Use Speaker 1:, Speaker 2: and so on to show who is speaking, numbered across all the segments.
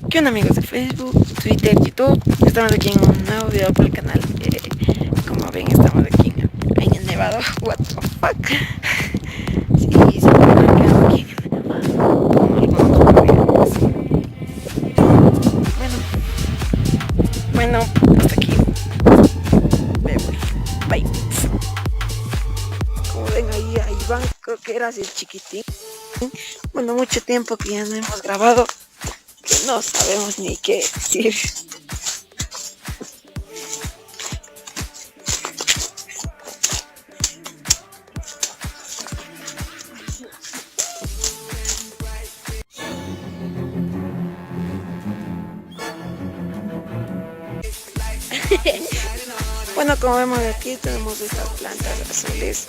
Speaker 1: ¿Qué onda, amigos de Facebook, Twitter, YouTube? Estamos aquí en un nuevo video para el canal. Como ven, estamos aquí en el Nevado. What the fuck. Sí, se me quedado aquí en el Nevado con algunos problemas. Bueno, hasta aquí. Me voy. Bye. Como ven ahí a Iván, creo que eras el chiquitín. Bueno, mucho tiempo que ya no hemos grabado, que no sabemos ni qué decir. Bueno, como vemos aquí tenemos estas plantas azules.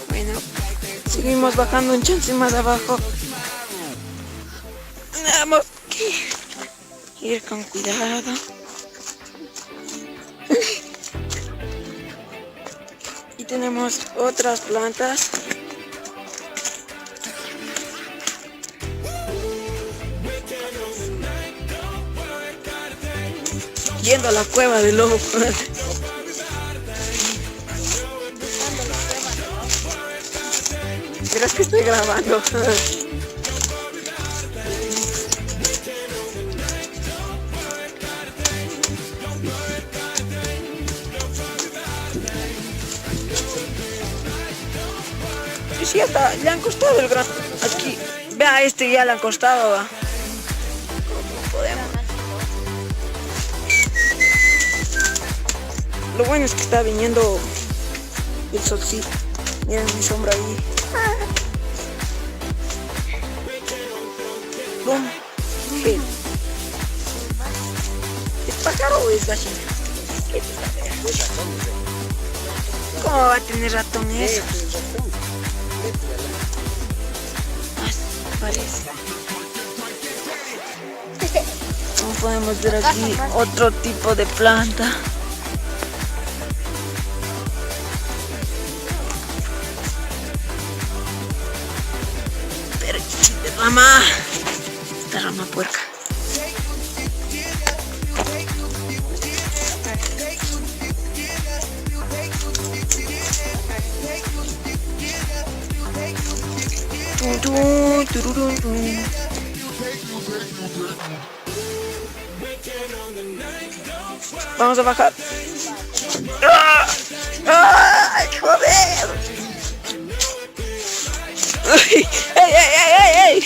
Speaker 1: Bueno, seguimos bajando un chance más abajo. Tenemos que ir con cuidado. Y tenemos otras plantas. Yendo a la cueva del lobo. ¿Crees que estoy grabando? Sí, hasta le han costado el gran. Aquí, vea, este ya le han costado, va. ¿Cómo podemos? Lo bueno es que está viniendo el solcito. Miren mi sombra ahí. ¿Cómo? ¿Qué? ¿Es pájaro o es gallina? ¿Qué te está? ¿Cómo va a tener ratón eso? Parece. Como podemos ver aquí, otro tipo de planta. Pero de rama. Esta rama puerca. Vamos a bajar. ¡Ay, joder! ¡Ey, ey, ey, ey, ey!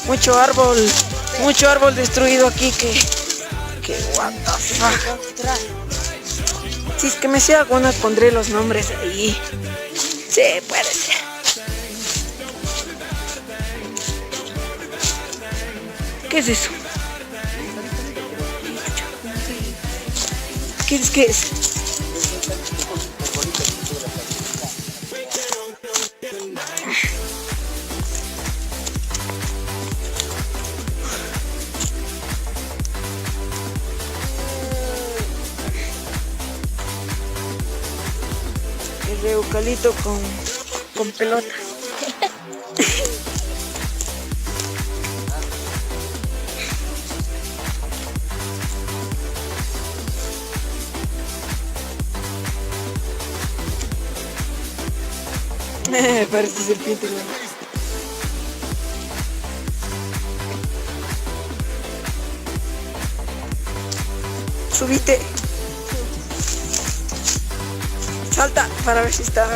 Speaker 1: Mucho árbol destruido aquí que what the fuck. Si es que me sea alguna pondré los nombres ahí. Sí, puede ser. ¿Qué es eso? ¿Qué es? ¿Qué es? El de eucalipto con pelota. Parece serpiente, ¿no? Subite. Salta para ver si está.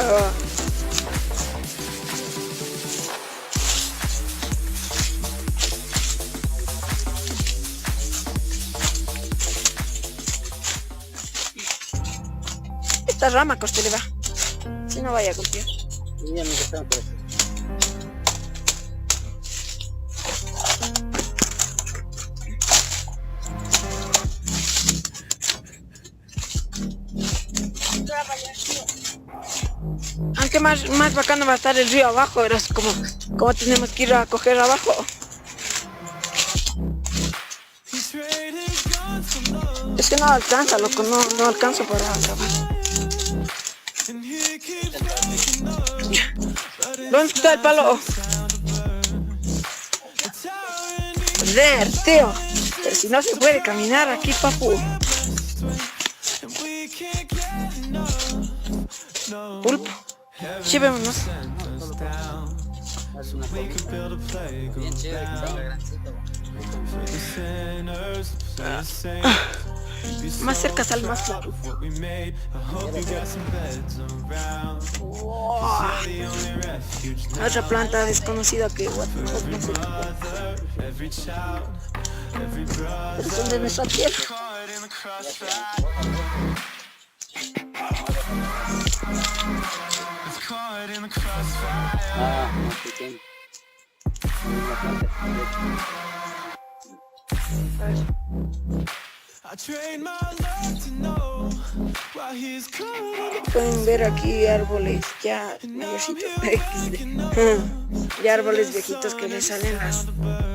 Speaker 1: esta rama que usted le va. Si no vaya a golpear.
Speaker 2: Ya me gustaron por eso.
Speaker 1: Aunque más bacano va a estar el río abajo, verás como tenemos que ir a coger abajo. Es que no alcanza, loco, no alcanzo para acabar. ¿Dónde está el palo? Joder, tío. Pero si no se puede caminar aquí, papu. Pulpo. Llevémonos.
Speaker 2: Bien chévere, que salga grancito.
Speaker 1: Más cerca sale más claro. Wow. Otra planta desconocida que no sé. Pero son de nuestra tierra.
Speaker 2: Más pequeño.
Speaker 1: Pueden ver aquí árboles ya mayorcitos, ya árboles viejitos que le salen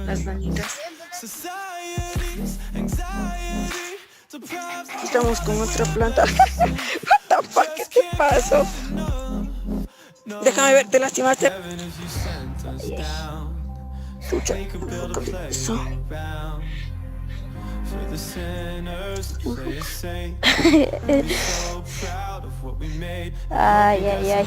Speaker 1: las dañitas. Aquí estamos con otra planta. What the fuck, ¿qué te pasó? Déjame ver, ¿te lastimaste? Chucha, eso. Ay, ay, ay.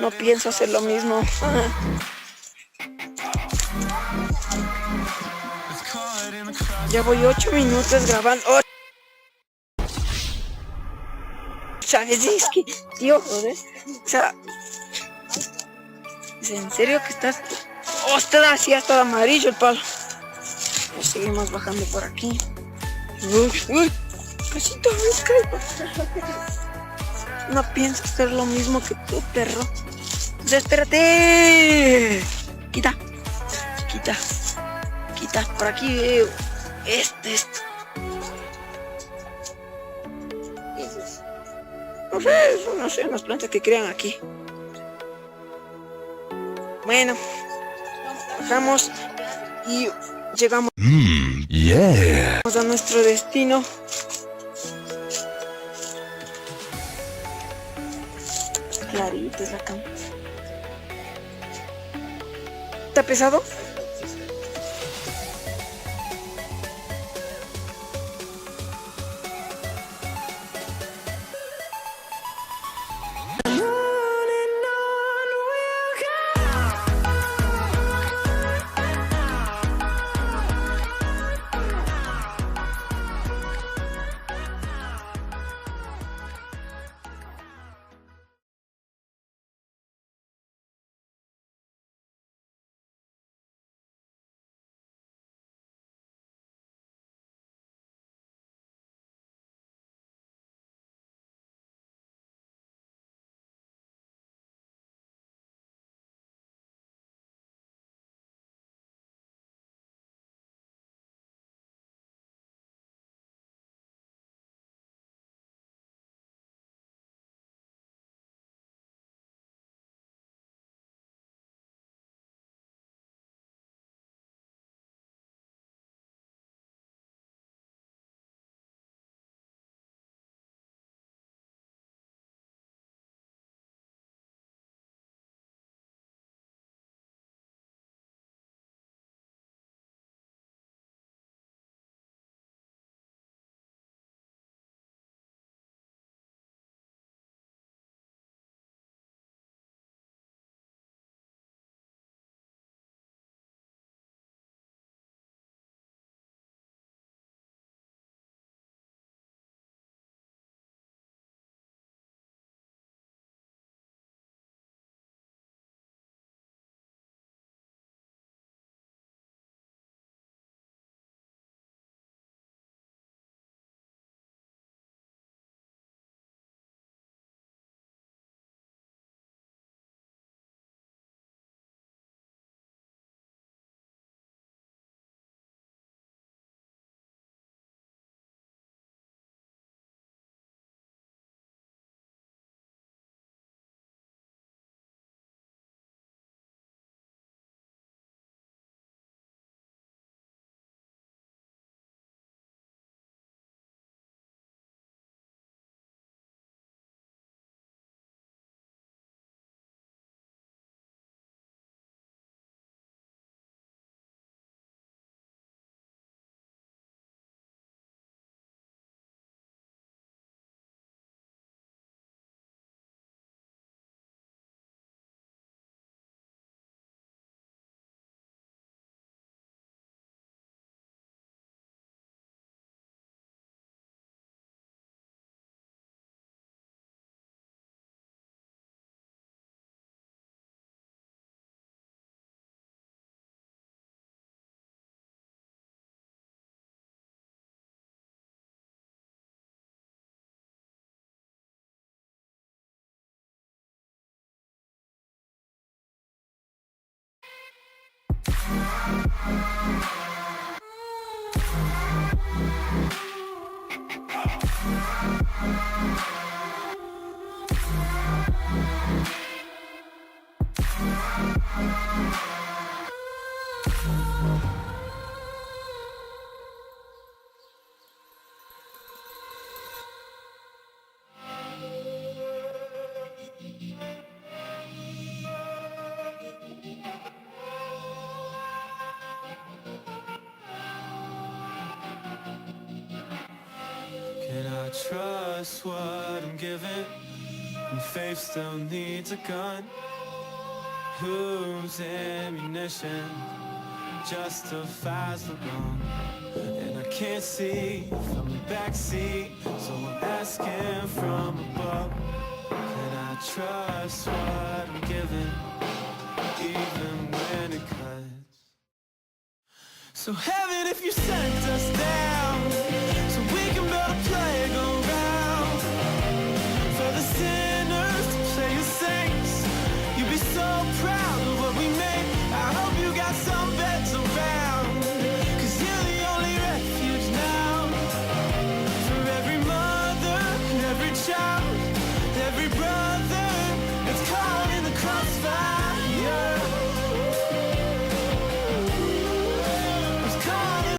Speaker 1: No pienso hacer lo mismo. Ya voy 8 minutos grabando. ¿Sabes? Es que, tío, joder. O sea, ¿es en serio que estás? ¡Ostras! Ya está amarillo el palo. Ya seguimos bajando por aquí. Uy, casi todo me caigo. No pienso hacer lo mismo que tú, perro. ¡Espérate! Quita. Por aquí veo. Esto. No sé, unas plantas que crean aquí. Bueno, bajamos y llegamos a nuestro destino. Clarito es la cama. ¿Está pesado?
Speaker 2: Can I trust what I'm given? And faith still needs a gun. Whose ammunition justifies the wrong? And I can't see from the backseat, so I'm asking from above. Can I trust what I'm given, even when it cuts? So heaven, if you sent us down,